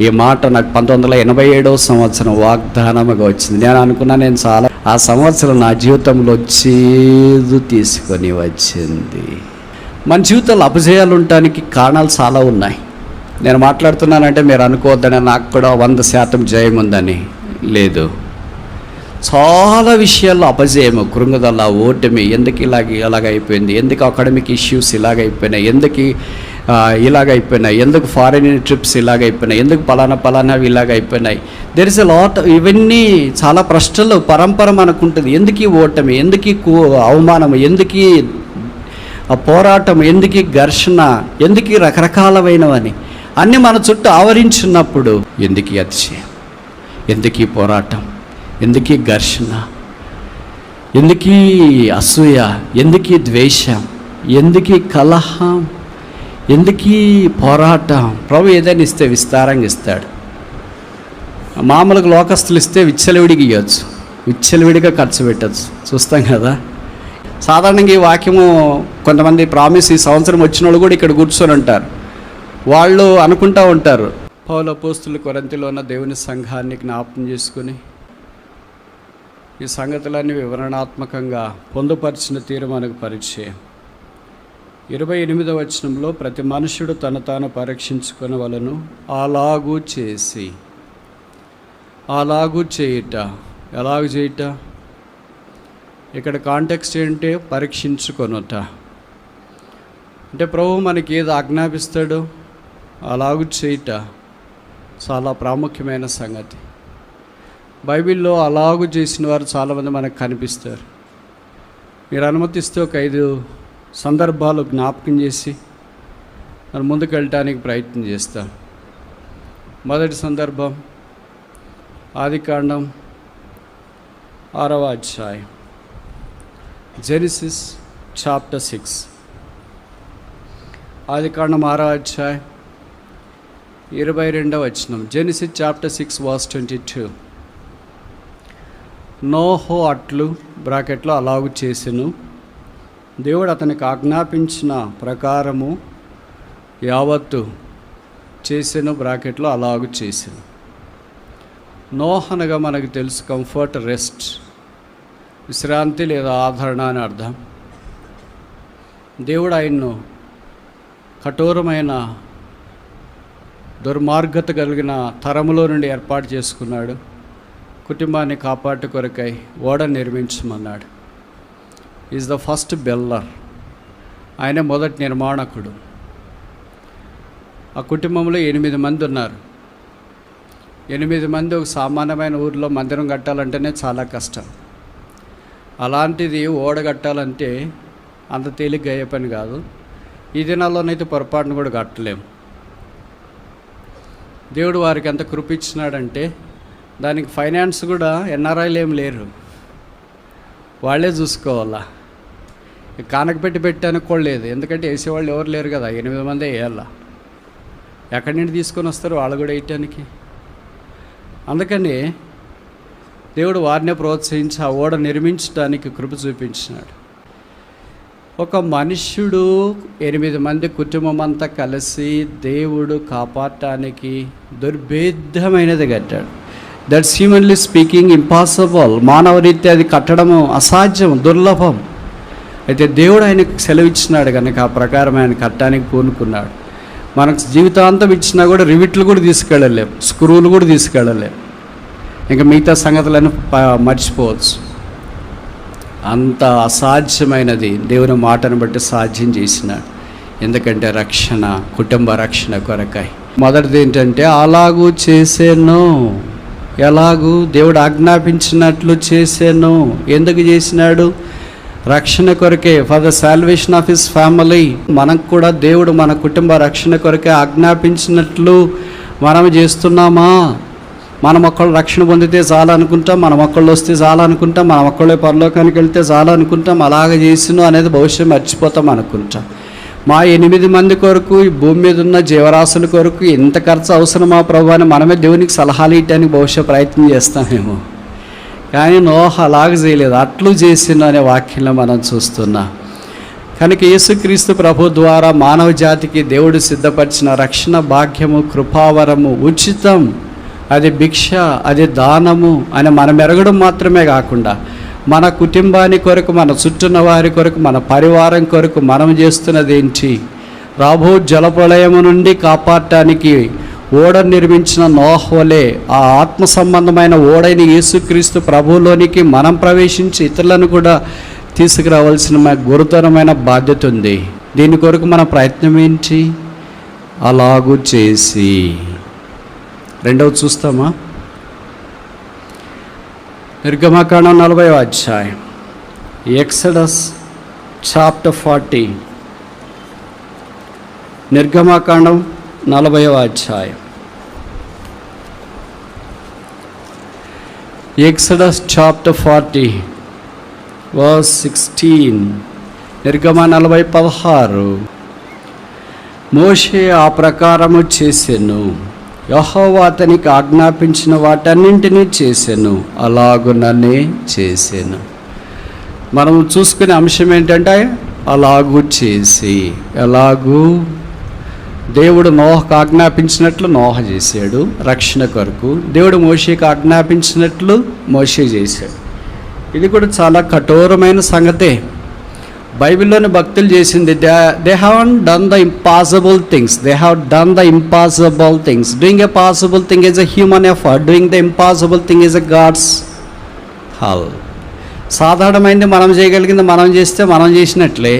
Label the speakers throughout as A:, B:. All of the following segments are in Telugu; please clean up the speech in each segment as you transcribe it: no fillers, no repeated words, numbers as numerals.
A: ఈ మాట నాకు 1987 సంవత్సరం వాగ్దానముగా వచ్చింది. నేను అనుకున్నా, నేను చాలా ఆ సంవత్సరం నా జీవితంలో చేదు తీసుకొని వచ్చింది. మన జీవితంలో అపజయాలు ఉండటానికి కారణాలు చాలా ఉన్నాయి. నేను మాట్లాడుతున్నానంటే మీరు అనుకోవద్దని, నాకు కూడా 100% జయం ఉందని లేదు. చాలా విషయాల్లో అపజయము, కృంగుదల, ఓటమి. ఎందుకు ఇలాగైపోయింది, ఎందుకు అకాడమిక్ ఇష్యూస్ ఇలాగైపోయినాయి, ఎందుకు ఇలాగైపోయినాయి, ఎందుకు ఫారిన్ ట్రిప్స్ ఇలాగైపోయినాయి, ఎందుకు పలానావి ఇలాగైపోయినాయి. There is a lot. ఇవన్నీ చాలా ప్రశ్నలు పరంపర మనకుంటుంది. ఎందుకు ఈ ఓటమి, ఎందుకు అవమానం, ఎందుకు పోరాటం, ఎందుకు ఘర్షణ, ఎందుకు రకరకాలమైనవని అన్నీ మన చుట్టూ ఆవరించున్నప్పుడు ఎందుకు అతిశయం, ఎందుకు పోరాటం, ఎందుకు ఘర్షణ, ఎందుకు అసూయ, ఎందుకు ద్వేషం, ఎందుకు కలహం, ఎందుకు పోరాటం. ప్రభు ఏదైనా ఇస్తే విస్తారంగా ఇస్తాడు. మామూలుగా లోకస్తులు ఇస్తే విచ్చలవిడిగా ఇవ్వచ్చు, విచ్చలవిడిగా ఖర్చు పెట్టచ్చు. చూస్తాం కదా. సాధారణంగా ఈ వాక్యము కొంతమంది ప్రామిస్ ఈ సంవత్సరం వచ్చిన వాళ్ళు కూడా ఇక్కడ కూర్చొని ఉంటారు. వాళ్ళు అనుకుంటూ ఉంటారు, పౌలు అపోస్తలులు కొరింథీలో ఉన్న దేవుని సంఘాన్ని జ్ఞాపకం చేసుకుని ఈ సంగతులన్నీ వివరణాత్మకంగా పొందుపరిచిన తీరు మనకు పరిచయం. 28వ వచనంలో ప్రతి మనుషుడు తను తాను పరీక్షించుకునే వలను అలాగూ చేయుట. ఎలాగూ చేయుట, ఇక్కడ కాంటెక్స్ట్ ఏంటంటే పరీక్షించుకొనుట. అంటే ప్రభు మనకి ఏది ఆజ్ఞాపిస్తాడో అలాగూ చేయుట చాలా ప్రాముఖ్యమైన సంగతి. బైబిల్లో అలాగూ చేసిన వారు చాలామంది మనకు కనిపిస్తారు. మీరు అనుమతిస్తే ఒక 5 సందర్భాలు జ్ఞాపకం చేసి మనం ముందుకు వెళ్ళటానికి ప్రయత్నం చేస్తాం. మొదటి సందర్భం ఆదికాండం 6వ అధ్యాయం, జెనసిస్ చాప్టర్ 6. ఆదికాండం 6వ అధ్యాయం 22వ వచనం. Genesis chapter 6 verse 22. నోహో అట్లు బ్రాకెట్లో అలాగు చేసెను, దేవుడు అతనికి ఆజ్ఞాపించిన ప్రకారము యావత్తు చేసెను, బ్రాకెట్లో అలాగు చేసెను. నోహ్ అనగా మనకు తెలుసు కంఫర్ట్, రెస్ట్, విశ్రాంతి లేదా ఆదరణ అని అర్థం. దేవుడు ఆయన్ను కఠోరమైన దుర్మార్గత కలిగిన తరములో నుండి ఏర్పాటు చేసుకున్నాడు. కుటుంబాన్ని కాపాటు కొరకై ఓడ నిర్మించమన్నాడు. Is the first builder. ఆయన మొదటి నిర్మాణకుడు. ఆ కుటుంబంలో 8 మంది ఉన్నారు. 8 మంది ఒక సామాన్యమైన ఊరిలో మందిరం కట్టాలంటేనే చాలా కష్టం. అలాంటిది ఓడ కట్టాలంటే అంత తేలిగ్గా అయ్యే పని కాదు. ఈ దినాల్లోనైతే పొరపాటును కూడా కట్టలేము. దేవుడు వారికి ఎంత కృప ఇచ్చినాడంటే దానికి ఫైనాన్స్ కూడా ఎన్ఆర్ఐలు ఏం లేరు, వాళ్ళే చూసుకోవాలా. కానక పెట్టానికి కూడా లేదు, ఎందుకంటే వేసేవాళ్ళు ఎవరు లేరు కదా. 8 మందే వేయాలా. ఎక్కడి నుండి తీసుకొని వస్తారు వాళ్ళు కూడా వేయటానికి? అందుకని దేవుడు వారినే ప్రోత్సహించి ఆ ఓడ నిర్మించడానికి కృప చూపించినాడు. ఒక మనుష్యుడు 8 మంది కుటుంబం అంతా కలిసి దేవుడు కాపాడటానికి దుర్భేద్యమైనది కట్టాడు. That's humanly speaking impossible. మానవ రీత్యా అది కట్టడము అసాధ్యం, దుర్లభం. అయితే దేవుడు ఆయనకు సెలవిచ్చినాడు కనుక ఆ ప్రకారం ఆయన కట్టడానికి పూనుకున్నాడు. మనకు జీవితాంతం ఇచ్చినా కూడా రివిట్లు కూడా తీసుకెళ్ళలేం, స్క్రూలు కూడా తీసుకెళ్ళలేం, ఇంకా మిగతా సంగతులను మర్చిపోవచ్చు. అంత అసాధ్యమైనది దేవుని మాటను బట్టి సాధ్యం చేసినాడు. ఎందుకంటే రక్షణ, కుటుంబ రక్షణ కొరకాయ. మొదటిది ఏంటంటే అలాగూ చేసేను. ఎలాగూ? దేవుడు ఆజ్ఞాపించినట్లు చేసేను. ఎందుకు చేసినాడు? రక్షణ కొరకే, for the salvation of his family. మనకు కూడా దేవుడు మన కుటుంబ రక్షణ కొరకే ఆజ్ఞాపించినట్లు మనం చేస్తున్నామా? మన మొక్కలు రక్షణ పొందితే చాలా అనుకుంటాం, మన మొక్కళ్ళు వస్తే చాలా అనుకుంటాం, మన మొక్కళ్ళే పరలోకానికి వెళ్తే చాలా అనుకుంటాం. అలాగ చేసిను అనేది భవిష్యత్తు మర్చిపోతాం అనుకుంటాం. మా 8 మంది కొరకు, ఈ భూమి మీద ఉన్న జీవరాశుల కొరకు ఎంత ఖర్చు అవసరమా ప్రభు అని మనమే దేవునికి సలహాలు ఇవ్వడానికి బహుశా ప్రయత్నం చేస్తామేమో. కానీ నోహ అలాగ చేయలేదు. అట్లు చేసిన అనే వాక్యంలో మనం చూస్తున్నాం. కనుక యేసుక్రీస్తు ప్రభు ద్వారా మానవ జాతికి దేవుడు సిద్ధపరిచిన రక్షణ భాగ్యము, కృపావరము ఉచితం, అది భిక్ష, అది దానము అని మనం ఎరగడం మాత్రమే కాకుండా మన కుటుంబాని కొరకు, మన చుట్టూన్న వారి కొరకు, మన పరివారం కొరకు మనం చేస్తున్నది ఏంటి? రాబో జలప్రళయము నుండి కాపాడటానికి ఓడ నిర్మించిన నోహ్ వలె ఆ ఆత్మ సంబంధమైన ఓడైన యేసుక్రీస్తు ప్రభువులోనికి మనం ప్రవేశించి ఇతరులను కూడా తీసుకురావాల్సిన గురుతరమైన బాధ్యత ఉంది. దీని కొరకు మన ప్రయత్నం ఏంటి? అలాగూ చేసి రెండవది చూస్తామా? నిర్గమకాండం 40వ అధ్యాయం, ఎక్సడస్ చాప్టర్ 40. నిర్గమకాండం 40వ అధ్యాయం, ఎక్సడస్ చాప్టర్ 40 verse 16. నిర్గమ 40:16. మోషే ఆ ప్రకారము చేసెను, యెహోవా అతనికి ఆజ్ఞాపించిన వాటన్నింటినీ చేసెను, అలాగుననే చేసెను. మనం చూసుకునే అంశం ఏంటంటే అలాగూ చేసి. ఎలాగూ? దేవుడు నోహకు ఆజ్ఞాపించినట్లు నోహ చేశాడు రక్షణ కొరకు. దేవుడు మోషేకి ఆజ్ఞాపించినట్లు మోషే చేశాడు. ఇది కూడా చాలా కఠోరమైన సంగతే. బైబిల్లోని భక్తులు చేసింది, they have done the impossible things. They have done the impossible things. Doing a possible thing is a human effort. Doing the impossible thing is a God's hull. సాధారణమైనది మనం చేయగలిగింది మనం చేస్తే మనం చేసినట్లే.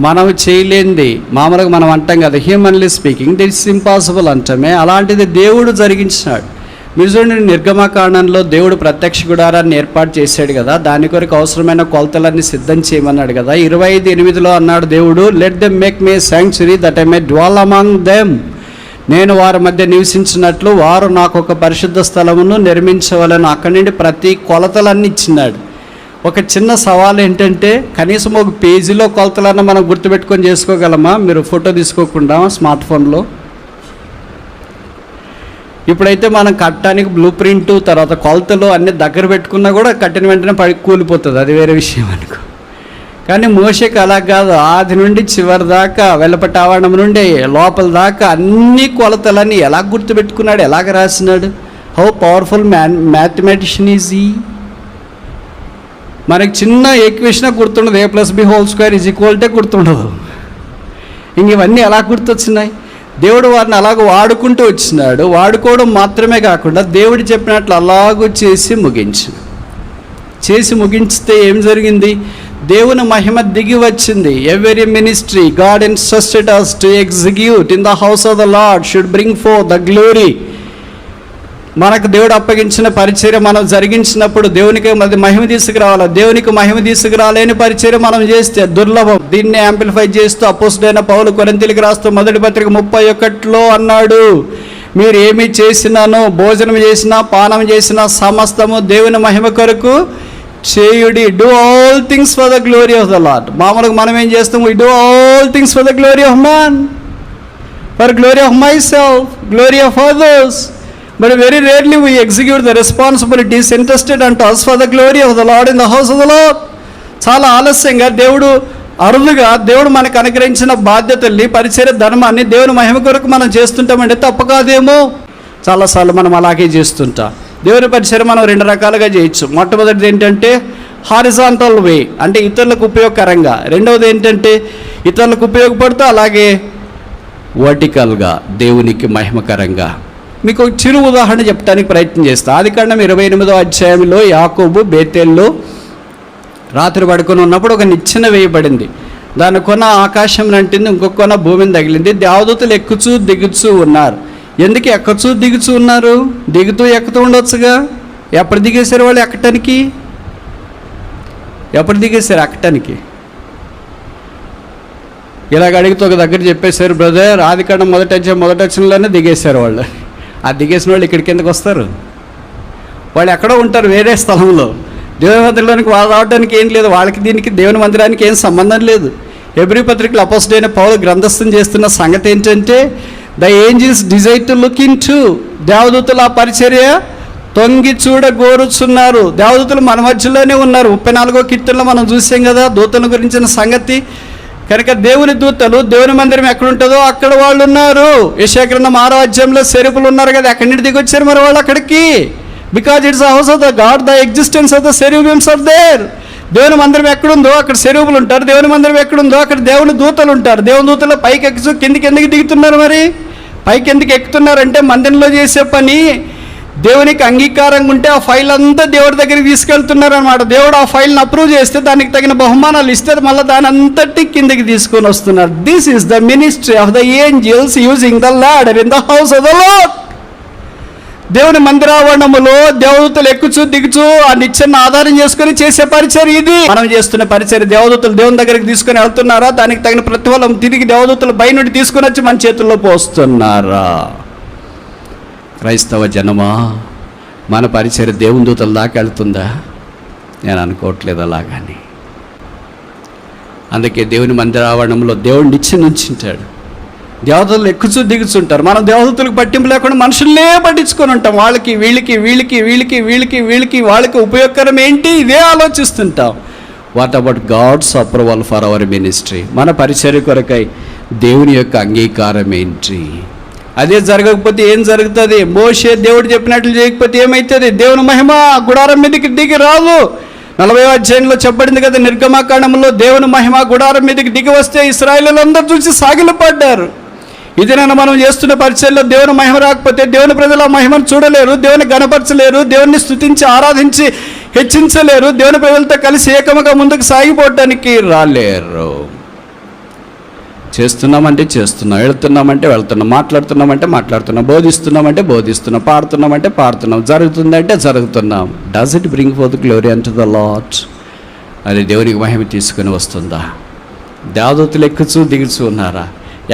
A: మనం చేయలేనిది మామూలుగా మనం అంటాం కదా, హ్యూమన్లీ స్పీకింగ్ దిట్స్ ఇంపాసిబుల్ అంటామే, అలాంటిది దేవుడు జరిగించినాడు. మీరు చూడండి, నిర్గమకాండంలో దేవుడు ప్రత్యక్ష గుడారాన్ని ఏర్పాటు చేశాడు కదా, దాని కొరకు అవసరమైన కొలతలన్నీ సిద్ధం చేయమన్నాడు కదా. 25:8 అన్నాడు దేవుడు, let them make May sanctuary that I may dwell among them. నేను వారి మధ్య నివసించినట్లు వారు నాకు ఒక పరిశుద్ధ స్థలమును నిర్మించవలను. అక్కడి నుండి ప్రతి కొలతలన్నీ ఇచ్చినాడు. ఒక చిన్న సవాల్ ఏంటంటే, కనీసం ఒక పేజీలో కొలతలన్నా మనం గుర్తుపెట్టుకొని చేసుకోగలమా? మీరు ఫోటో తీసుకోకుండా స్మార్ట్ ఫోన్లో. ఇప్పుడైతే మనం కట్టడానికి బ్లూ ప్రింట్, తర్వాత కొలతలు అన్నీ దగ్గర పెట్టుకున్నా కూడా కట్టిన వెంటనే కూలిపోతుంది, అది వేరే విషయం అనుకో. కానీ మోషేకి అలా కాదు. ఆది నుండి చివరి దాకా, వెల్లపట్టి ఆవరణం నుండి లోపల దాకా అన్ని కొలతలన్నీ ఎలా గుర్తుపెట్టుకున్నాడు, ఎలాగ రాసినాడు. హౌ పవర్ఫుల్ మ్యాథమెటిషియన్ ఈజ్ ఈ. మనకి చిన్న ఈక్వేషన్ గుర్తుండదు, a+b² గుర్తుండదు. ఇంక ఇవన్నీ ఎలా గుర్తొచ్చినాయి? దేవుడు వారిని అలాగ వాడుకుంటూ వచ్చినాడు. వాడుకోవడం మాత్రమే కాకుండా దేవుడు చెప్పినట్లు అలాగూ చేసి ముగించితే ఏం జరిగింది? దేవుని మహిమ దిగి వచ్చింది. Every ministry God entrusted us to execute in the house of the Lord should bring forth the glory. మనకు దేవుడు అప్పగించిన పరిచర్య మనం జరిగించినప్పుడు దేవునికి మహిమ తీసుకురావాలి. దేవునికి మహిమ తీసుకురాలేని పరిచర్య మనం చేస్తే దుర్లభం. దీన్ని యాంప్లిఫై చేస్తూ అపోస్తలుడైన పౌలు కొరింథీయులకు రాస్తూ 1:31 అన్నాడు, మీరు ఏమి చేసినానో, భోజనం చేసినా పానం చేసినా సమస్తము దేవుని మహిమ కొరకు చేయుడి. Do all things for the glory of the lord. మామూలుగా మనం ఏం చేస్తాము? Do all things for the glory of man, for glory of my self, glory of others. But very rarely we execute the responsibilities entrusted unto us for the glory of the Lord in the house of the Lord. చాలా ఆలస్యంగా అరుదుగా దేవుడు మనకు అనుగ్రహించిన బాధ్యతల్ని, పరిచర్య ధర్మాన్ని దేవుని మహిమ కొరకు మనం చేస్తుంటామంటే తప్పు కాదేమో. చాలాసార్లు మనం అలాగే చేస్తుంటాం. దేవుని పరిచర్య మనం 2 రకాలుగా చేయొచ్చు. మొట్టమొదటిది ఏంటంటే హారిజాంటల్ వే, అంటే ఇతరులకు ఉపయోగకరంగా. రెండవది ఏంటంటే ఇతరులకు ఉపయోగపడుతూ అలాగే వర్టికల్గా, దేవునికి మహిమకరంగా. మీకు ఒక చిరు ఉదాహరణ చెప్పడానికి ప్రయత్నం చేస్తా. ఆదికాండం 28వ అధ్యాయంలో యాకోబు బేతేల్లో రాత్రి పడుకొని ఉన్నప్పుడు ఒక నిచ్చెన వేయబడింది. దాని కొన ఆకాశం అంటింది, ఇంకొక కొన భూమిని తగిలింది. దేవదూతలు ఎక్కుచూ దిగుచూ ఉన్నారు. ఎందుకు ఎక్కచూ దిగుచూ ఉన్నారు? దిగుతూ ఎక్కుతూ ఉండొచ్చుగా. ఎప్పుడు దిగేశారు వాళ్ళు ఎక్కటానికి? ఎక్కటానికి? ఇలాగ అడిగితే ఒక దగ్గర చెప్పేశారు, బ్రదర్ ఆదికాండం మొదటి వచనంలోనే దిగేశారు వాళ్ళు. ఆ దిగేసిన వాళ్ళు ఇక్కడికి ఎందుకు వస్తారు? వాళ్ళు ఎక్కడో ఉంటారు, వేరే స్థలంలో. దేవుని మందిరంలోనికి వాళ్ళు రావడానికి ఏం లేదు. వాళ్ళకి దీనికి దేవుని మందిరానికి ఏం సంబంధం లేదు. హెబ్రీ పత్రికలో అపోస్తలుడైన పౌలు గ్రంథస్థం చేస్తున్న సంగతి ఏంటంటే, the angels desire to look into. దేవదూతలు ఆ పరిచర్య తొంగి చూడగోరుచున్నారు. దేవదూతలు మన మధ్యలోనే ఉన్నారు. 34వ కీర్తనలో మనం చూసాం కదా దూతల గురించిన సంగతి. కనుక దేవుని దూతలు, దేవుని మందిరం ఎక్కడుంటుందో అక్కడ వాళ్ళు ఉన్నారు. యెషయా గ్రంథం 6వ అధ్యాయంలో సెరుపులు ఉన్నారు కదా, ఎక్కడి నుండి దిగి వచ్చారు మరి వాళ్ళు అక్కడికి? Because it's house of the God, the existence of the cherubims are there. దేవుని మందిరం ఎక్కడుందో అక్కడ సెరూబులు ఉంటారు, దేవుని మందిరం ఎక్కడుందో అక్కడ దేవుని దూతలు ఉంటారు. దేవుని దూతలు పైకి ఎక్కుతూ కిందికి ఎందుకు దిగుతున్నారు? మరి పైకి ఎందుకు ఎక్కుతున్నారంటే మందిరంలో చేసే పని దేవునికి అంగీకారంగా ఉంటే ఆ ఫైల్ అంతా దేవుడి దగ్గరికి తీసుకెళ్తున్నారు అనమాట. దేవుడు ఆ ఫైల్ని అప్రూవ్ చేస్తే దానికి తగిన బహుమానాలు ఇస్తే మళ్ళీ దాని అంతటి కిందకి తీసుకొని వస్తున్నారు. This is the ministry of the angels using the ladder in the house of the Lord. దేవుని మందిరావరణములో దేవదూతలు ఎక్కుచూ దిగుచూ ఆ నిచ్చెన ఆధారం చేసుకుని చేసే పరిచర్య ఇది. మనం చేస్తున్న పరిచర్య దేవదూతలు దేవుని దగ్గరికి తీసుకొని వెళ్తున్నారా? దానికి తగిన ప్రతిఫలం తిరిగి దేవదూతలు పై నుండి తీసుకుని వచ్చి మన చేతుల్లో పోస్తున్నారా? క్రైస్తవ జనమా, మన పరిచర్య దేవుని దూతల దాకా వెళ్తుందా? నేను అనుకోవట్లేదు అలాగని. అందుకే దేవుని మందిరావరణంలో దేవుడు నిచ్చెన ఉంచుంటాడు, దేవదూతలు ఎక్కుచూ దిగుచుంటారు. మనం దేవదూతలకు పట్టింపు లేకుండా మనుషులనే పట్టించుకొని ఉంటాం. వాళ్ళకి వీళ్ళకి వీళ్ళకి వీళ్ళకి వీళ్ళకి వీళ్ళకి వాళ్ళకి ఉపయోగకరం ఏంటి ఇదే ఆలోచిస్తుంటాం. What about God's approval for our ministry? మన పరిచర్య కొరకై దేవుని యొక్క అంగీకారం ఏంటి? అదే జరగకపోతే ఏం జరుగుతుంది? మోషే దేవుడు చెప్పినట్లు చేయకపోతే ఏమవుతుంది? దేవుని మహిమ గుడారం మీదకి దిగి రాదు. 40వ అధ్యాయంలో చెప్పబడింది కదా, నిర్గమకాండంలో దేవుని మహిమ గుడారం మీదకి దిగి వస్తే ఇశ్రాయేలీయులందరూ చూసి సాగిలపడ్డారు. ఇది నన్ను మనం చేస్తున్న పరిచయంలో దేవుని మహిమ రాకపోతే దేవుని ప్రజలు ఆ మహిమను చూడలేరు, దేవుని గణపరచలేరు, దేవుని స్తుతించి ఆరాధించి హెచ్చించలేరు, దేవుని ప్రజలతో కలిసి ఏకముగా ముందుకు సాగిపోవటానికి రాలేరు. చేస్తున్నామంటే చేస్తున్నాం, వెళుతున్నామంటే వెళ్తున్నాం, మాట్లాడుతున్నామంటే మాట్లాడుతున్నాం, బోధిస్తున్నామంటే బోధిస్తున్నాం, పాడుతున్నామంటే పాడుతున్నాం, జరుగుతుందంటే జరుగుతున్నాం. Does it bring forth the glory unto the Lord? అది దేవునికి మహిమ తీసుకుని వస్తుందా? దేవదూతలు ఎక్కుచూ దిగుచూ ఉన్నారా?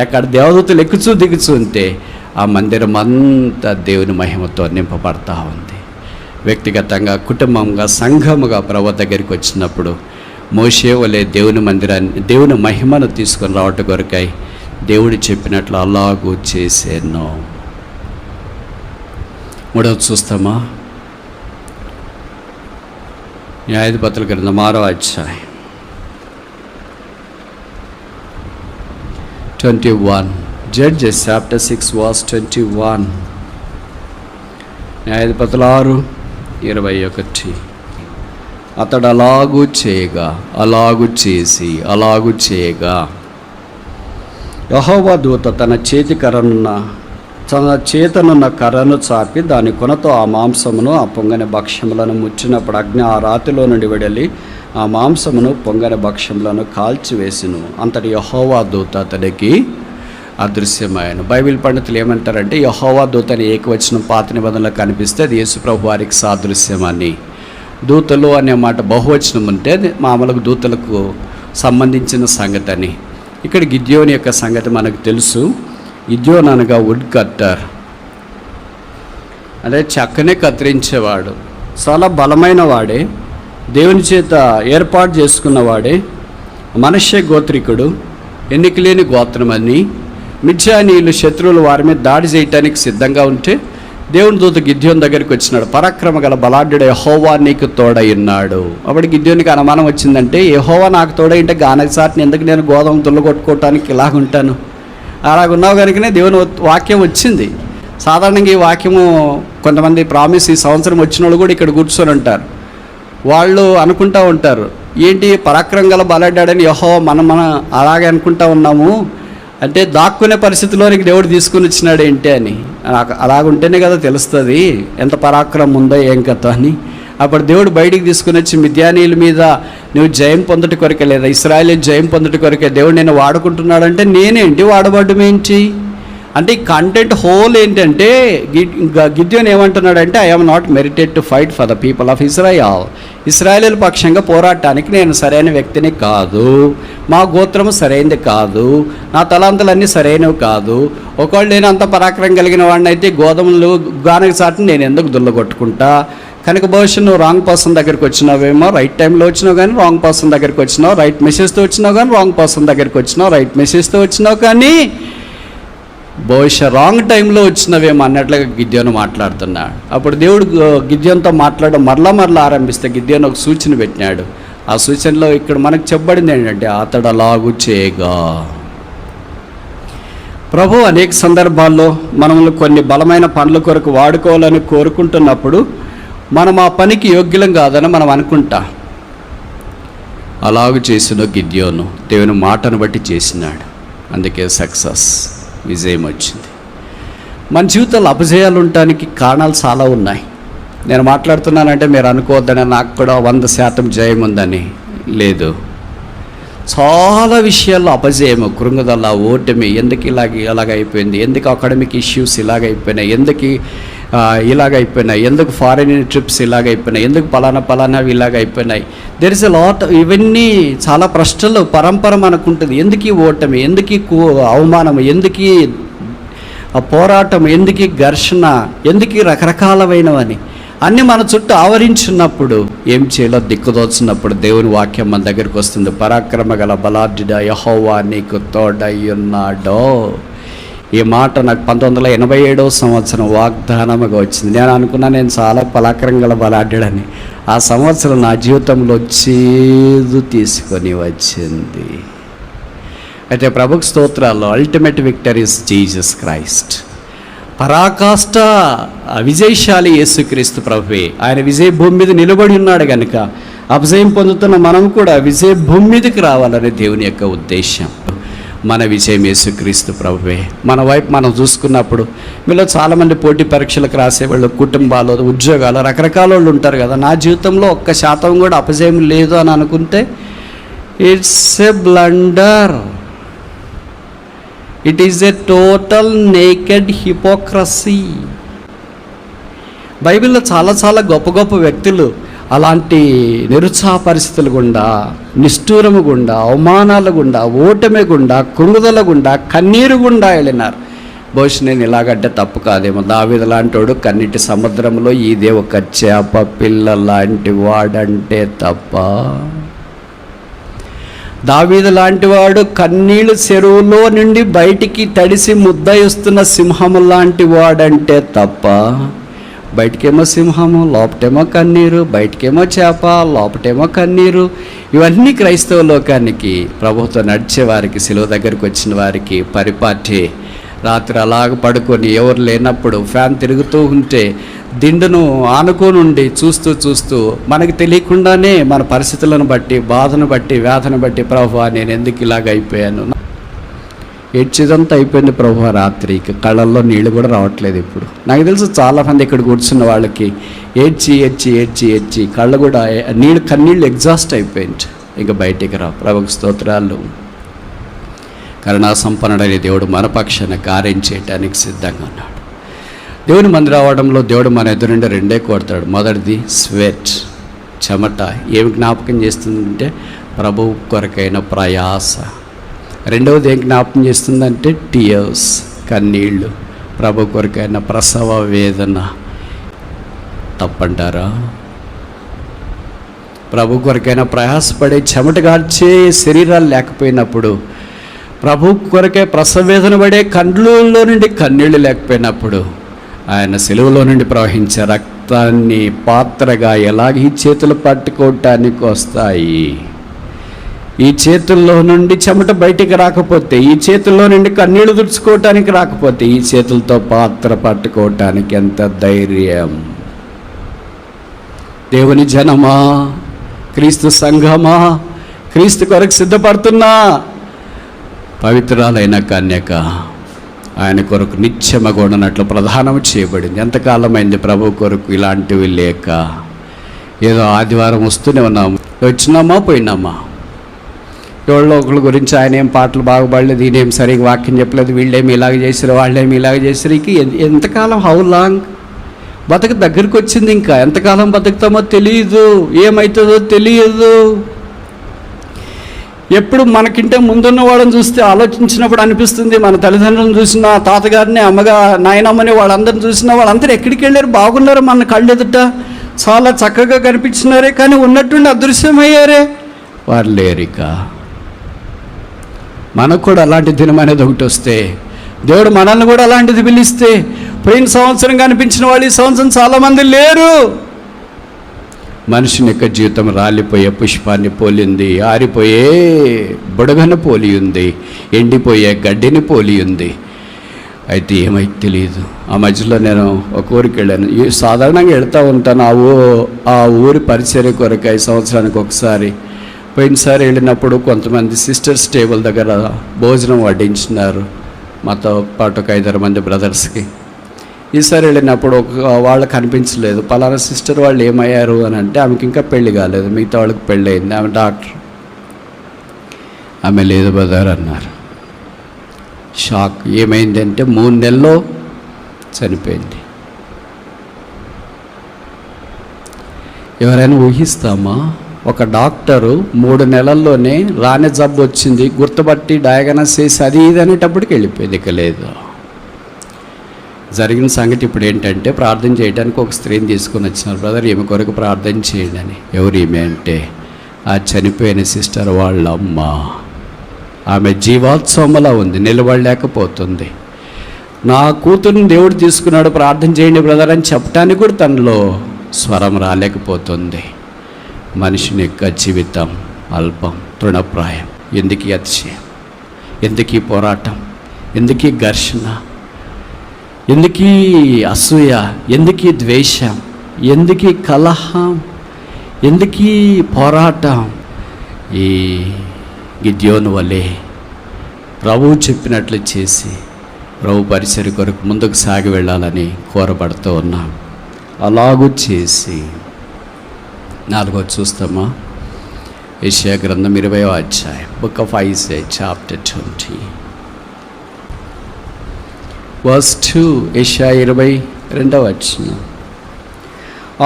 A: ఎక్కడ దేవదూతలు ఎక్కుచూ దిగుచూ ఉంటే ఆ మందిరం అంతా దేవుని మహిమతో నింపబడతా ఉంది. వ్యక్తిగతంగా, కుటుంబంగా, సంఘముగా ప్రభు దగ్గరికి వచ్చినప్పుడు మోషే వలె దేవుని మందిరాన్ని, దేవుని మహిమను తీసుకొని రావటం కొరకై దేవుడు చెప్పినట్లు అలాగూ చేసేను. మూడవది చూస్తామా? న్యాయాధిపతుల గ్రంథం 6వ అధ్యాయం 21. Judges chapter 6 verse 21. న్యాయాధిపతులు 6:21. అతడు అలాగూ చేయగా, అలాగూ చేసి, అలాగూ చేయగా యెహోవా దూత తన చేతనున్న కర్రను చాపి దాని కొనతో ఆ మాంసమును ఆ పొంగని భక్ష్యములను ముచ్చినప్పుడు అగ్ని ఆ రాతిలో నుండి వెడలి ఆ మాంసమును పొంగని భక్ష్యములను కాల్చివేసిను. అంతటి యెహోవా దూత అతడికి అదృశ్యమాయను. బైబిల్ పండితులు ఏమంటారంటే, యెహోవా దూత అని ఏకవచనం పాత నిబంధనలో కనిపిస్తే అది యేసుప్రభు వారికి సాదృశ్యమని. దూతలు అనే మాట బహువచనం ఉంటే అది మామూలుగా దూతలకు సంబంధించిన సంగతి అని. ఇక్కడ గిద్యోని యొక్క సంగతి మనకు తెలుసు. గిద్యోన్ అనగా వుడ్ కట్టర్, అంటే చెక్కనే కత్తిరించేవాడు. చాలా బలమైన వాడే, దేవుని చేత ఏర్పాటు చేసుకున్నవాడే, మనష్య గోత్రికుడు, ఎన్నికలేని గోత్రమని. మిద్యానీయులు శత్రువులు వారి మీద దాడి చేయటానికి సిద్ధంగా ఉంటే దేవుని దూత గిద్యోన్ దగ్గరికి వచ్చినాడు. పరాక్రమ గల బలాఢ్యుడు యెహోవా నీకు తోడై ఉన్నాడు. అప్పుడు గిద్యోనికి అనుమానం వచ్చిందంటే, యెహోవా నాకు తోడై ఉంటే గానకసాటిని ఎందుకు నేను గోధుమ తుల్లగొట్టుకోవటానికి ఇలాగుంటాను? అలాగున్నావు కనుకనే దేవుని వాక్యం వచ్చింది. సాధారణంగా ఈ వాక్యము కొంతమంది ప్రామిస్ ఈ సంవత్సరం వచ్చిన వాళ్ళు కూడా ఇక్కడ కూర్చొని ఉంటారు. వాళ్ళు అనుకుంటూ ఉంటారు, ఏంటి పరాక్రమం గల బలాఢ్యుడని యెహోవా మనం అలాగే అనుకుంటా ఉన్నాము అంటే దాక్కునే పరిస్థితిలోనికి దేవుడు తీసుకుని వచ్చినాడు ఏంటి అని. అలాగుంటేనే కదా తెలుస్తుంది ఎంత పరాక్రమం ఉందో ఏం కథ అని. అప్పుడు దేవుడు బయటికి తీసుకుని వచ్చి మిద్యానీయుల మీద నువ్వు జయం పొందటి కొరకే, లేదా ఇశ్రాయేలు జయం పొందటి కొరకే దేవుడు నేను వాడుకుంటున్నాడంటే నేనేంటి వాడబడ్డం ఏంటి అంటే ఈ కంటెంట్ హోల్ ఏంటంటే గిద్యోన్ ఏమంటున్నాడంటే, I am not merited to fight for the people of Israel. ఇశ్రాయేలు పక్షంగా పోరాటానికి నేను సరైన వ్యక్తిని కాదు, మా గోత్రము సరైనది కాదు, నా తలాంతులన్నీ సరైనవి కాదు. ఒకవేళ నేను అంత పరాక్రమం కలిగిన వాడిని అయితే గోధుమలు గానక చాటుని నేను ఎందుకు దుల్లగొట్టుకుంటా? కనుక బహుశా నువ్వు రాంగ్ పర్సన్ దగ్గరికి వచ్చినావేమో, రైట్ టైంలో వచ్చినావు కానీ రాంగ్ పర్సన్ దగ్గరికి వచ్చినావు, రైట్ మెసేజ్తో వచ్చినావు కానీ రాంగ్ పర్సన్ దగ్గరికి వచ్చినావు, రైట్ మెసేజ్తో వచ్చినావు కానీ బహుశా రాంగ్ టైంలో వచ్చినవేమో అన్నట్లుగా గిద్యోను మాట్లాడుతున్నాడు. అప్పుడు దేవుడు గిద్యోన్తో మాట్లాడడం మరలా ఆరంభిస్తే గిద్యోను ఒక సూచన పెట్టినాడు. ఆ సూచనలో ఇక్కడ మనకు చెప్పబడింది ఏంటంటే అతడు అలాగు చేయగా. ప్రభు అనేక సందర్భాల్లో మనల్ని కొన్ని బలమైన పనుల కొరకు వాడుకోవాలని కోరుకుంటున్నప్పుడు మనం ఆ పనికి యోగ్యులం కాదని మనం అనుకుంటా. అలాగూ చేసిన గిద్యోను దేవుని మాటను బట్టి చేసినాడు, అందుకే సక్సెస్, విజయం వచ్చింది. మన జీవితంలో అపజయాలు ఉండటానికి కారణాలు చాలా ఉన్నాయి. నేను మాట్లాడుతున్నానంటే మీరు అనుకోవద్దని, నాకు కూడా 100% జయం ఉందని లేదు. చాలా విషయాల్లో అపజయము, కృంగుదల, ఓటమి, ఎందుకు ఇలాగైపోయింది, ఎందుకు అకాడమిక్ ఇష్యూస్ ఇలాగైపోయినాయి, ఎందుకు ఇలాగైపోయినాయి, ఎందుకు ఫారిన్ ట్రిప్స్ ఇలాగైపోయినాయి, ఎందుకు పలానావి ఇలాగైపోయినాయి. There is a lot. ఇవన్నీ చాలా ప్రశ్నలు పరంపర మనకుంటుంది. ఎందుకు ఈ ఓటమి, ఎందుకు అవమానం, ఎందుకు పోరాటం, ఎందుకు ఘర్షణ, ఎందుకు రకరకాలమైనవని అన్నీ మన చుట్టూ ఆవరించున్నప్పుడు ఏం చేయాలో దిక్కుదోచినప్పుడు దేవుని వాక్యం మన దగ్గరికి వస్తుంది. పరాక్రమ గల బలాఢ్యుడా యెహోవా నీకు తోడయ్యున్నాడో. ఈ మాట నాకు 1987వ సంవత్సరం వాగ్దానముగా వచ్చింది. నేను అనుకున్నా నేను చాలా పరాక్రమ గల బలాఢ్యుడని. ఆ సంవత్సరం నా జీవితంలో చేదు తీసుకొని వచ్చింది. అయితే ప్రభుకు స్తోత్రాల్లో ultimate victory is Jesus Christ. పరాకాష్ట విజయశాలి యేసుక్రీస్తు ప్రభువే. ఆయన విజయ భూమి మీద నిలబడి ఉన్నాడు కనుక అపజయం పొందుతున్న మనం కూడా విజయ భూమి మీదకి రావాలనే దేవుని యొక్క ఉద్దేశం. మన విజయం యేసుక్రీస్తు ప్రభువే. మన వైపు మనం చూసుకున్నప్పుడు మీలో చాలామంది పోటీ పరీక్షలకు రాసేవాళ్ళు, కుటుంబాలు, ఉద్యోగాలు, రకరకాల వాళ్ళు ఉంటారు కదా. నా జీవితంలో 1% కూడా అపజయం లేదు అని అనుకుంటే it's a blunder. It is a total naked hypocrisy. బైబిల్లో చాలా గొప్ప గొప్ప వ్యక్తులు అలాంటి నిరుత్సాహ పరిస్థితులు గుండా, నిష్ఠూరము గుండా, అవమానాల గుండా, ఓటమి గుండా, కృంగుదల గుండా, కన్నీరు గుండా వెళ్ళినారు. బహుశా నేను ఇలాగంటే తప్పు కాదేమో. దావీదు లాంటోడు కన్నీటి సముద్రంలో ఇదే ఒక చేప పిల్ల లాంటి వాడంటే తప్ప. దావీదు లాంటివాడు కన్నీళ్ళు చెరువులో నుండి బయటికి తడిసి ముద్దయిస్తున్న సింహము లాంటి వాడంటే తప్ప. బయటికేమో సింహము, లోపటేమో కన్నీరు, బయటికేమో చేప, లోపటేమో కన్నీరు. ఇవన్నీ క్రైస్తవ లోకానికి, ప్రభుత్వం నడిచే వారికి, శిలువ దగ్గరికి వచ్చిన వారికి పరిపాటి. రాత్రి అలాగ పడుకొని ఎవరు లేనప్పుడు ఫ్యాన్ తిరుగుతూ ఉంటే దిండును ఆనుకోనుండి చూస్తూ మనకి తెలియకుండానే మన పరిస్థితులను బట్టి, బాధను బట్టి, వ్యాధను బట్టి, ప్రభువా నేను ఎందుకు ఇలాగ అయిపోయాను, ఏడ్చేదంతా అయిపోయింది ప్రభువా. రాత్రికి కళ్ళల్లో నీళ్ళు కూడా రావట్లేదు. ఇప్పుడు నాకు తెలుసు చాలామంది ఇక్కడ కూర్చున్న వాళ్ళకి ఏడ్చి కళ్ళు కూడా కన్నీళ్ళు ఎగ్జాస్ట్ అయిపోయింది, ఇంకా బయటికి రా. ప్రభుకు స్తోత్రాలు. కరుణా సంపన్నుడైన దేవుడు మన పక్షాన కార్యం చేయటానికి సిద్ధంగా ఉన్నాడు. దేవుని మందిరం రావడంలో దేవుడు మన ఎదురుండి రెండే కోరుతాడు. మొదటిది స్వెట్, చెమట. ఏమి జ్ఞాపకం చేస్తుందంటే ప్రభువు కొరకైన ప్రయాస. రెండవది ఏం జ్ఞాపకం చేస్తుందంటే టీయర్స్, కన్నీళ్ళు. ప్రభు కొరకైన ప్రసవ వేదన. తప్పంటారా? ప్రభు కొరకైన ప్రయాసపడే చెమట గార్చే శరీరాలు లేకపోయినప్పుడు, ప్రభు కొరకే ప్రసవేదన పడే కండ్లలో నుండి కన్నీళ్ళు లేకపోయినప్పుడు, ఆయన సెలవులో నుండి ప్రవహించే రక్తాన్ని పాత్రగా ఎలాగ ఈ చేతులు పట్టుకోవటానికి వస్తాయి. ఈ చేతుల్లో నుండి చెమట బయటికి రాకపోతే, ఈ చేతుల్లో నుండి కన్నీళ్లు తుడుచుకోవటానికి రాకపోతే, ఈ చేతులతో పాత్ర పట్టుకోవటానికి ఎంత ధైర్యం. దేవుని జనమా, క్రీస్తు సంఘమా, క్రీస్తు కొరకు సిద్ధపడుతున్నా పవిత్రాలైన కన్యక ఆయన కొరకు నిత్యమగొండనట్లు ప్రధానము చేయబడింది. ఎంతకాలమైంది ప్రభు కొరకు ఇలాంటివి లేక. ఏదో ఆదివారం వస్తూనే ఉన్నాము, వచ్చినామా పోయినామా. ఎవరో ఒకళ్ళ గురించి ఆయన ఏం పాటలు బాగుపడలేదు, ఈయనేం సరిగ్గా వాక్యం చెప్పలేదు, వీళ్ళేమి ఇలాగ చేశారు, వాళ్ళేమి ఇలాగ చేశారు. ఎంతకాలం, హౌ లాంగ్? బతుకు దగ్గరికి వచ్చింది, ఇంకా ఎంతకాలం బతుకుతామో తెలియదు, ఏమవుతుందో తెలియదు. ఎప్పుడు మనకింటే ముందున్న వాళ్ళని చూస్తే ఆలోచించినప్పుడు అనిపిస్తుంది, మన తల్లిదండ్రులను చూసిన, తాతగారిని, నాయనమ్మని, వాళ్ళందరిని చూసిన వాళ్ళందరూ ఎక్కడికి వెళ్ళారు, బాగున్నారు, మన కళ్ళు ఎదుట చాలా చక్కగా కనిపించినారే, కానీ ఉన్నట్టుండి అదృశ్యమయ్యారే, వారు లేరిక. మనకు కూడా అలాంటి దినం అనేది ఒకటి వస్తే, దేవుడు మనల్ని కూడా అలాంటిది పిలిస్తే, పోయిన సంవత్సరం కనిపించిన వాళ్ళు ఈ సంవత్సరం చాలామంది లేరు. మనుషుని యొక్క జీవితం రాలిపోయే పుష్పాన్ని పోలింది, ఆరిపోయే బుడగను పోలి ఉంది, ఎండిపోయే గడ్డిని పోలి ఉంది. అయితే ఏమైతే తెలియదు. ఆ మధ్యలో నేను ఒక ఊరికి వెళ్ళాను. సాధారణంగా వెళ్తూ ఉంటాను ఆ ఊరి పరిచర్య కొరకు 5 సంవత్సరానికి ఒకసారి. పోయినసారి వెళ్ళినప్పుడు కొంతమంది సిస్టర్స్ టేబుల్ దగ్గర భోజనం వడ్డించినారు, మాతో పాటు ఒక 5-6 మంది బ్రదర్స్కి. ఈసారి వెళ్ళినప్పుడు వాళ్ళకి కనిపించలేదు. పలానా సిస్టర్ వాళ్ళు ఏమయ్యారు అని అంటే, ఆమెకి ఇంకా పెళ్లి కాలేదు, మిగతా వాళ్ళకి పెళ్ళి అయింది, ఆమె డాక్టర్. ఆమె లేదు బ్రదర్ అన్నారు. షాక్. ఏమైందంటే 3 నెలల్లో చనిపోయింది. ఎవరైనా ఊహిస్తామా? ఒక డాక్టరు 3 నెలల్లోనే రాని జబ్బు వచ్చింది, గుర్తుపట్టి డయాగ్నోస్ చేసి అది ఇది అనేటప్పటికి వెళ్ళిపోయింది. ఇక లేదు. జరిగిన సంగతి ఇప్పుడు ఏంటంటే, ప్రార్థన చేయడానికి ఒక స్త్రీని తీసుకొని వచ్చినారు. బ్రదర్, ఈమె కొరకు ప్రార్థన చేయండి అని. ఎవరు ఈమె అంటే, ఆ చనిపోయిన సిస్టర్ వాళ్ళ అమ్మ. ఆమె జీవాత్సవములా ఉంది, నిలబడలేకపోతుంది. నా కూతురుని దేవుడు తీసుకున్నాడు, ప్రార్థన చేయండి బ్రదర్ అని చెప్పడానికి కూడా తనలో స్వరం రాలేకపోతుంది. మనిషిని యొక్క జీవితం అల్పం, తృణప్రాయం. ఎందుకీ అతిశయం, ఎందుకీ పోరాటం, ఎందుకీ ఘర్షణ, ఎందుకీ అసూయ, ఎందుకీ ద్వేషం, ఎందుకీ కలహం, ఎందుకీ పోరాటం? ఈ గిద్యోను వలె ప్రభువు చెప్పినట్లు చేసి ప్రభు పరిచర్య కొరకు ముందుకు సాగి వెళ్ళాలని కోరబడుతూ ఉన్నాం. అలాగూ చేసి 4వ చూస్తామా? యెషయా గ్రంథం 20వ అధ్యాయం, book of Isaiah chapter 20 verse 2. యెషయా 22వ వచనం.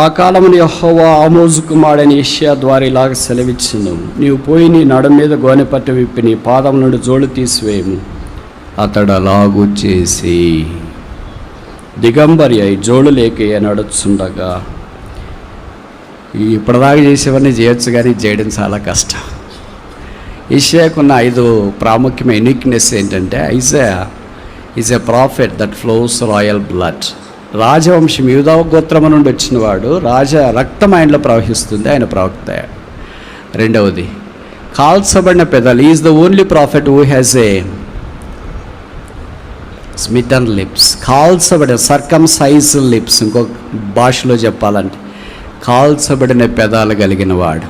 A: ఆ కాలమున యెహోవా ఆమోజు కుమారుడైన యెషయా ద్వారా ఇలాగ సెలవిచ్చును, నీవు పోయి నీ నడుం మీద గోనెపట్టు విప్పి నీ పాదం నుండి జోళ్ళు తీసివేయము. అతడు అలాగూ చేసి దిగంబరి అయి జోళ్ళు లేక నడుచుండగా. ఇప్పటిదాకా చేసేవన్నీ చేయొచ్చు, కానీ చేయడం చాలా కష్టం. యెషయాకున్న 5 ప్రాముఖ్యమైన యూనిక్నెస్ ఏంటంటే, Isaiah is a prophet that flows royal blood. రాజవంశం యూదా గోత్రము నుండి వచ్చినవాడు, రాజ రక్తం ఆయనలో ప్రవహిస్తుంది, ఆయన ప్రవక్త. 2వది, కాల్చబడిన పెదాలు. Is the only prophet who has a smitten lips. కాల్చబడిన, సర్కంసైజ్ లిప్స్, ఇంకొక భాషలో చెప్పాలంటే కాల్చబడిన పెదాలు కలిగిన వాడు.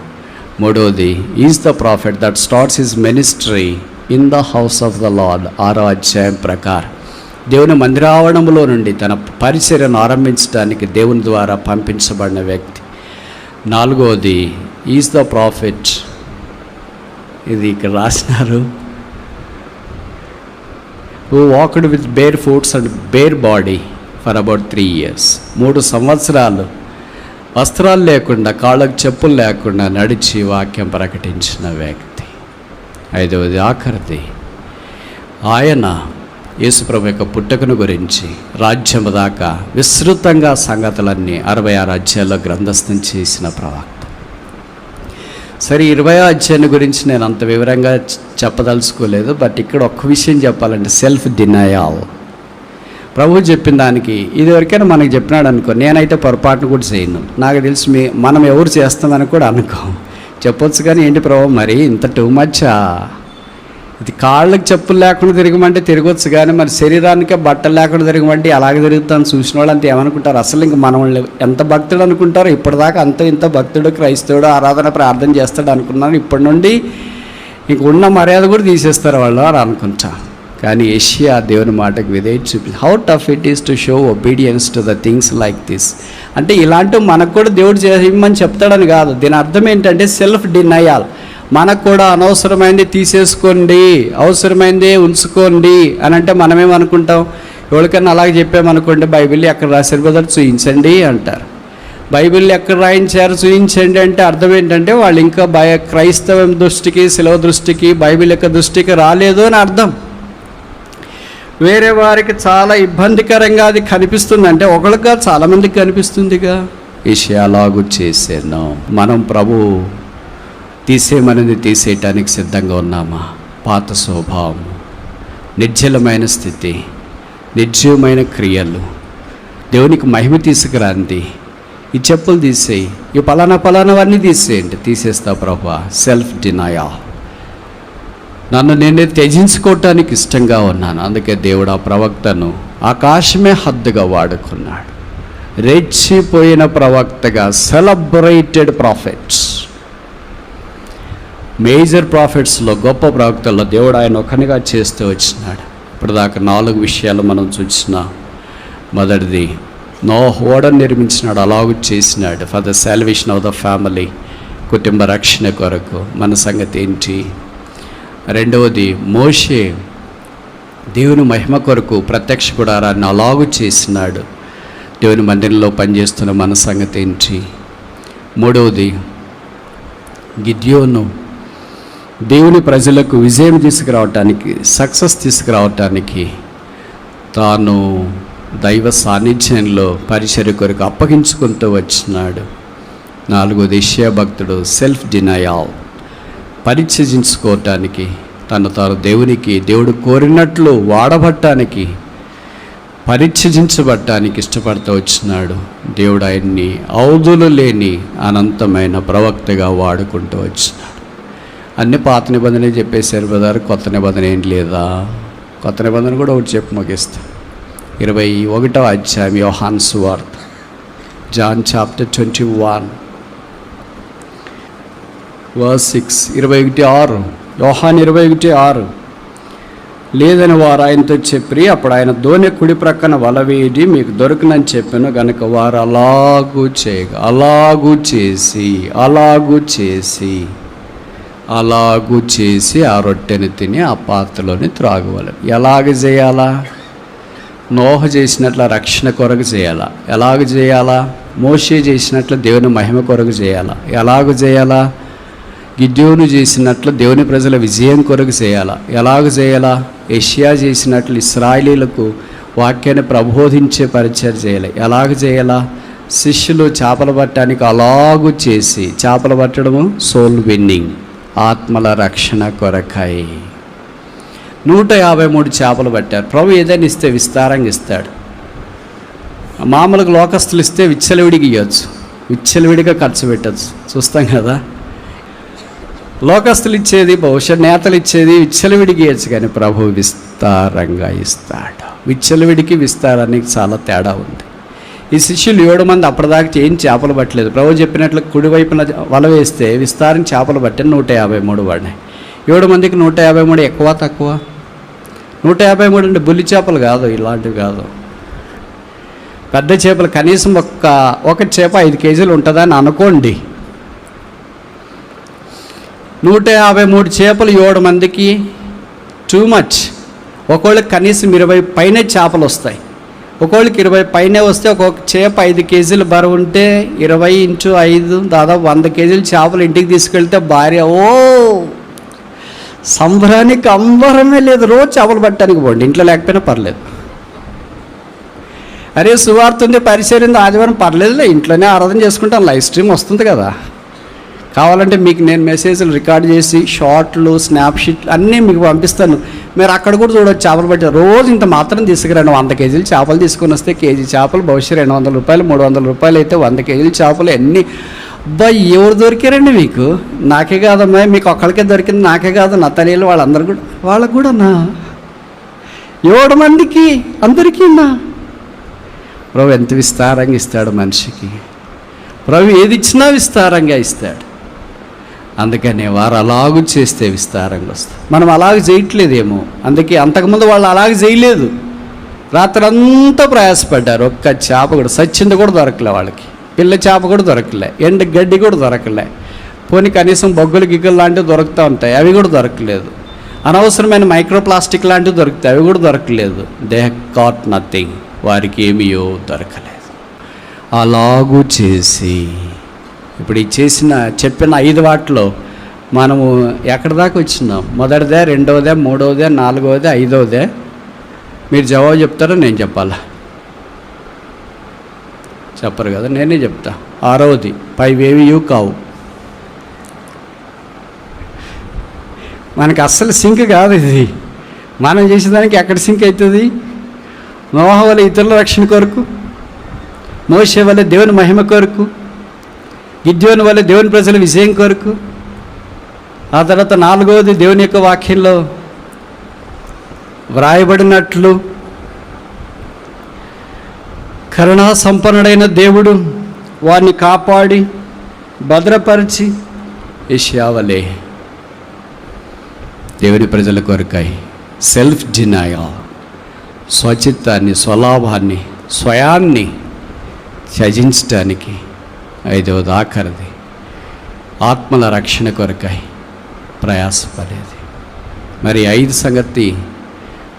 A: 3వది, is the prophet that starts his ministry in the house of the Lord. 6వ అధ్యాయం ప్రకారం దేవుని మందిరావరణంలో నుండి తన పరిచర్యను ఆరంభించడానికి దేవుని ద్వారా పంపించబడిన వ్యక్తి. 4వది, ఈజ్ ద ప్రాఫెట్, ఇది ఇక్కడ రాసినారు, who walked with bare foots and bare body for about 3 years. 3 సంవత్సరాలు వస్త్రాలు లేకుండా, కాళ్ళకు చెప్పులు లేకుండా నడిచి వాక్యం ప్రకటించిన వ్యక్తి. 5వది, ఆఖరిది, ఆయన యేసుప్రభు యొక్క పుట్టుకను గురించి రాజ్యము దాకా విస్తృతంగా సంగతులన్నీ 66 అధ్యాయాల్లో గ్రంథస్థం చేసిన ప్రవక్త. సరే, 20వ అధ్యాయం గురించి నేను అంత వివరంగా చెప్పదలుచుకోలేదు. బట్ ఇక్కడ ఒక్క విషయం చెప్పాలంటే, సెల్ఫ్ డినయల్. ప్రభు చెప్పిన దానికి ఇదివరకైనా మనకి చెప్పినాడు అనుకో, నేనైతే పొరపాటును కూడా చేయను. నాకు తెలిసి మనం ఎవరు చేస్తామని కూడా అనుకో చెప్పొచ్చు. కానీ ఏంటి ప్రభు మరి ఇంత టూ మచ్చా? ఇది కాళ్ళకి చెప్పులు లేకుండా తిరగమంటే తిరగొచ్చు, కానీ మరి శరీరానికే బట్టలు లేకుండా తిరగమంటే అలాగే తిరుగుతాను. చూసిన వాళ్ళు అంతా ఏమనుకుంటారు? అసలు ఇంక మనం ఎంత భక్తుడు అనుకుంటారో. ఇప్పటిదాకా ఇంత భక్తుడు, క్రైస్తవుడు, ఆరాధన ప్రార్థన చేస్తాడు అనుకున్నాను. ఇప్పటి నుండి ఇంక ఉన్న మర్యాద కూడా తీసేస్తారు వాళ్ళు అని అనుకుంటా. కానీ యెషయా దేవుని మాటకు విధేయత చూపి, how tough it is to show obedience to the things like this. అంటే ఇలాంటివి మనకు కూడా దేవుడు చేయమని చెప్తాడని కాదు. దీని అర్థం ఏంటంటే సెల్ఫ్ డినయల్. మనకు కూడా అనవసరమైంది తీసేసుకోండి, అవసరమైందే ఉంచుకోండి అని అంటే మనమేమనుకుంటాం? ఎవరికైనా అలాగే చెప్పామనుకోండి, బైబిల్ ఎక్కడ రాశారు బ్రదర్ చూయించండి అంటారు. బైబిల్ ఎక్కడ రాయించారు చూయించండి అంటే అర్థం ఏంటంటే వాళ్ళు ఇంకా క్రైస్తవం దృష్టికి, శిలువ దృష్టికి, బైబిల్ యొక్క దృష్టికి రాలేదు అని అర్థం. వేరే వారికి చాలా ఇబ్బందికరంగా అది కనిపిస్తుంది. అంటే ఒకళ్ళుగా చాలామందికి కనిపిస్తుందిగా. యెషయా అలాగూ చేసాను. మనం ప్రభు తీసేయమనేది తీసేయటానికి సిద్ధంగా ఉన్నామా? పాత స్వభావం, నిర్జలమైన స్థితి, నిర్జీవమైన క్రియలు, దేవునికి మహిమ తీసుకురాంది, ఈ చెప్పులు తీసేయి, ఈ పలానావన్నీ తీసేయండి. తీసేస్తా ప్రభువా. సెల్ఫ్ డినయా, నన్ను నేనే త్యజించుకోవటానికి ఇష్టంగా ఉన్నాను. అందుకే దేవుడు ఆ ప్రవక్తను ఆకాశమే హద్దుగా వాడుకున్నాడు. రెచ్చిపోయిన ప్రవక్తగా, సెలబ్రేటెడ్ ప్రాఫిట్స్, మేజర్ ప్రాఫిట్స్లో, గొప్ప ప్రవక్తల్లో దేవుడు ఆయన ఒకనిగా చేస్తూ వచ్చినాడు. ఇప్పుడు దాకా 4 విషయాలు మనం చూసినాం. మొదటిది, నోహ్ ఓడను నిర్మించినాడు, అలాగూ చేసినాడు for the salvation of the family, కుటుంబ రక్షణ కొరకు. మన సంగతి ఏంటి? రెండవది, మోషే దేవుని మహిమ కొరకు ప్రత్యక్ష గుడారాన్ని అలాగూ చేసినాడు. దేవుని మందిరంలో పనిచేస్తున్న మన సంగతి ఏంటి? మూడవది, గిద్యోను దేవుని ప్రజలకు విజయం తీసుకురావటానికి, సక్సెస్ తీసుకురావటానికి తాను దైవ సాన్నిధ్యంలో పరిచర్య కొరకు అప్పగించుకుంటూ వచ్చినాడు. నాలుగోది, యెషయా భక్తుడు సెల్ఫ్ డినయల్, పరిచయించుకోవటానికి, తాను దేవునికి, దేవుడు కోరినట్లు వాడబట్టానికి, పరిచయించబట్టానికి ఇష్టపడుతూ వచ్చినాడు. దేవుడు ఆయన్ని అవధులు లేని అనంతమైన ప్రవక్తగా వాడుకుంటూ వచ్చినాడు. అన్ని పాత నిబంధన చెప్పేశారు బ్రదర్, కొత్త నిబంధన ఏం లేదా? కొత్త నిబంధన కూడా ఒకటి చెప్పి ముగిస్తా. 21వ అధ్యాయం యోహాను సువార్త, జాన్ చాప్టర్ 21 verse 6, 21:6, యోహాను 21:6. లేదని వారు ఆయనతో చెప్పి, అప్పుడు ఆయన దోణి కుడి ప్రక్కన వల వేయడి మీకు దొరకనని చెప్పాను. కనుక వారు అలాగూ చేసి ఆ రొట్టెని తిని ఆ పాత్రలోని త్రాగవాలి. ఎలాగ చేయాలా? నోహ చేసినట్ల రక్షణ కొరకు చేయాలా? ఎలాగ చేయాలా? మోషే చేసినట్లు దేవుని మహిమ కొరకు చేయాలా? ఎలాగ చేయాలా? గిద్యోను చేసినట్లు దేవుని ప్రజల విజయం కొరకు చేయాలా? ఎలాగ చేయాలా? యెషయా చేసినట్లు ఇశ్రాయేలీలకు వాక్యాన్ని ప్రబోధించే పరిచయం చేయాలి. ఎలాగ చేయాలా? శిష్యులు చేపలు పట్టడానికి అలాగూ చేసి, చేపలు పట్టడము సోల్ విన్నింగ్, ఆత్మల రక్షణ కొరకై 153 చేపలు పట్టారు. ప్రభు ఏదైనా ఇస్తే విస్తారంగా ఇస్తాడు. మామూలుగా లోకస్తులు ఇస్తే విచ్చలవిడికి ఇవ్వచ్చు, విచ్చలవిడిగా ఖర్చు పెట్టచ్చు. చూస్తాం కదా, లోకస్తులు ఇచ్చేది, బహుశా నేతలు ఇచ్చేది విచ్చలవిడికి ఇవ్వచ్చు, కానీ ప్రభు విస్తారంగా ఇస్తాడు. విచ్చలవిడికి విస్తారానికి చాలా తేడా ఉంది. ఈ శిష్యులు 7 మంది అప్పటిదాకా ఏం చేపలు పట్టలేదు. ప్రభు చెప్పినట్లు కుడివైపున వల వేస్తే విస్తారం చేపలు పట్టిన 153 పడినాయి. 7 మందికి 153 ఎక్కువ తక్కువ? 153 అంటే బుల్లి చేపలు కాదు, ఇలాంటివి కాదు, పెద్ద చేపలు. కనీసం ఒక చేప 5 కేజీలు ఉంటుందని అనుకోండి. 153 చేపలు 7 మందికి టూ మచ్. ఒకళ్ళకి కనీసం 20 పైనే చేపలు వస్తాయి, ఒకళ్ళకి 20 పైనే వస్తే ఒక్కొక్క చేప 5 కేజీలు బరువు ఉంటే 20 × 5 దాదాపు 100 కేజీలు చేపలు ఇంటికి తీసుకెళ్తే భార్య సంబరానికి అంబరమే లేదు. రోజు చేపలు పట్టడానికి పోండి, ఇంట్లో లేకపోయినా పర్లేదు. అరే సువార్త ఉంది, పరిచయం ఉంది, ఆదివారం పర్లేదులే, ఇంట్లోనే ఆరాధన చేసుకుంటాను, లైవ్ స్ట్రీమ్ వస్తుంది కదా. కావాలంటే మీకు నేను మెసేజ్లు రికార్డ్ చేసి షార్ట్లు, స్నాప్షీట్లు అన్నీ మీకు పంపిస్తాను. మీరు అక్కడ కూడా చూడవచ్చు. చేపలు పట్టి రోజు ఇంత మాత్రం తీసుకురండి. 100 కేజీలు చేపలు తీసుకుని వస్తే కేజీ చేపలు బహుశా 200 రూపాయలు, 300 రూపాయలు అయితే 100 కేజీలు చేపలు ఎన్ని? అబ్బాయి ఎవరు దొరికారండి మీకు? నాకే కాదమ్మా, మీకు ఒక్కడికే దొరికింది, నాకే కాదు, నా తల్లిలు వాళ్ళందరూ కూడా, వాళ్ళకు కూడా నా 7 మందికి అందరికీ నా ప్రభు ఎంత విస్తారంగా ఇస్తాడు మనిషికి. ప్రభు ఏది ఇచ్చినా విస్తారంగా ఇస్తాడు. అందుకనే వారు అలాగూ చేస్తే విస్తారంగా వస్తుంది. మనం అలాగ చేయట్లేదేమో, అందుకే అంతకుముందు వాళ్ళు అలాగ చేయలేదు. రాత్రి అంతా ప్రయాసపడ్డారు, ఒక్క చేప కూడా సచ్చింది కూడా దొరకలే వాళ్ళకి, పిల్ల చేప కూడా దొరకలే, ఎండ గడ్డి కూడా దొరకలే, పోనీ కనీసం బొగ్గులు గిగ్గులు లాంటివి దొరుకుతూ ఉంటాయి, అవి కూడా దొరకలేదు. అనవసరమైన మైక్రోప్లాస్టిక్ లాంటివి దొరుకుతాయి, అవి కూడా దొరకలేదు. దే గాట్ నథింగ్, వారికి ఏమీయో దొరకలేదు. అలాగూ చేసి ఇప్పుడు ఈ చెప్పిన 5 వాటిలో మనము ఎక్కడి దాకా వచ్చినాం? మొదటిదే, రెండవదే, మూడవదే, నాలుగవదే, ఐదవదే? మీరు జవాబు చెప్తారో నేను చెప్పాలా? చెప్పరు కదా, నేనే చెప్తా. 6వది, పైవేవి కావు. మనకి అస్సలు సింక్ కాదు ఇది. మనం చేసేదానికి ఎక్కడ సింక్ అవుతుంది? నోహ వల్ల ఇతరుల రక్షణ కొరకు మోషే వలె దేవుని మహిమ కొరకు, గిద్యోని వలె దేవుని ప్రజల విజయం కొరకు. ఆ తర్వాత 4వది దేవుని యొక్క వాక్యంలో వ్రాయబడినట్లు కరుణా సంపన్నుడైన దేవుడు వారిని కాపాడి భద్రపరిచి యెషయా వలె దేవుని ప్రజల కొరకై సెల్ఫ్ డినయల్, స్వచిత్తాన్ని, స్వలాభాన్ని, స్వయాన్ని త్యజించడానికి 5వది ఆఖరిది ఆత్మల రక్షణ కొరకై ప్రయాసపడేది. మరి 5 సంగతి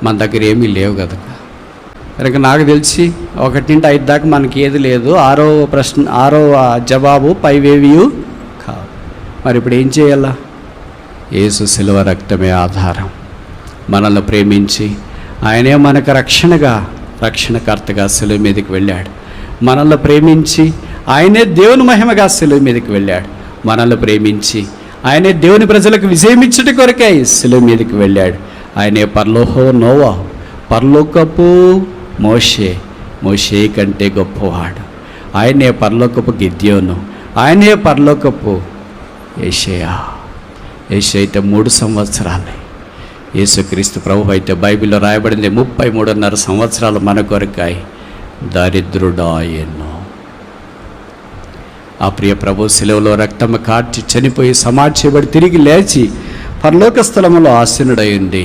A: మన దగ్గర ఏమీ లేవు కదా. కనుక నాకు తెలిసి 1 నుండి 5 దాకా మనకి ఏది లేదు. 6వ జవాబు పైవేవియు కావు. మరి ఇప్పుడు ఏం చేయాలా? యేసు శిలువ రక్తమే ఆధారం. మనల్ని ప్రేమించి ఆయనే మనకు రక్షణకర్తగా శిలువ మీదకి వెళ్ళాడు. మనల్ని ప్రేమించి ఆయనే దేవుని మహిమగా శిలువ మీదకి వెళ్ళాడు. మనల్ని ప్రేమించి ఆయనే దేవుని ప్రజలకు విజయమిచ్చుట కొరకే శిలువ మీదకి వెళ్ళాడు. ఆయనే పరలోహో నోవా, పరలోకపు మోషే కంటే గొప్పవాడు. ఆయనే పరలోకపు గిద్యోను, ఆయనే పరలోకపు యెషయా అయితే 3 సంవత్సరాలే. యేసుక్రీస్తు ప్రభు అయితే బైబిల్లో రాయబడింది 33.5 సంవత్సరాలు మన కొరకాయి దరిద్రుడాయెను. ఆ ప్రియ ప్రభు శిలువలో రక్తము కార్చి చనిపోయి సమాధి చేయబడి తిరిగి లేచి పరలోక స్థలములో ఆసీనుడై ఉండి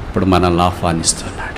A: ఇప్పుడు మనల్ని ఆహ్వానిస్తున్నాడు.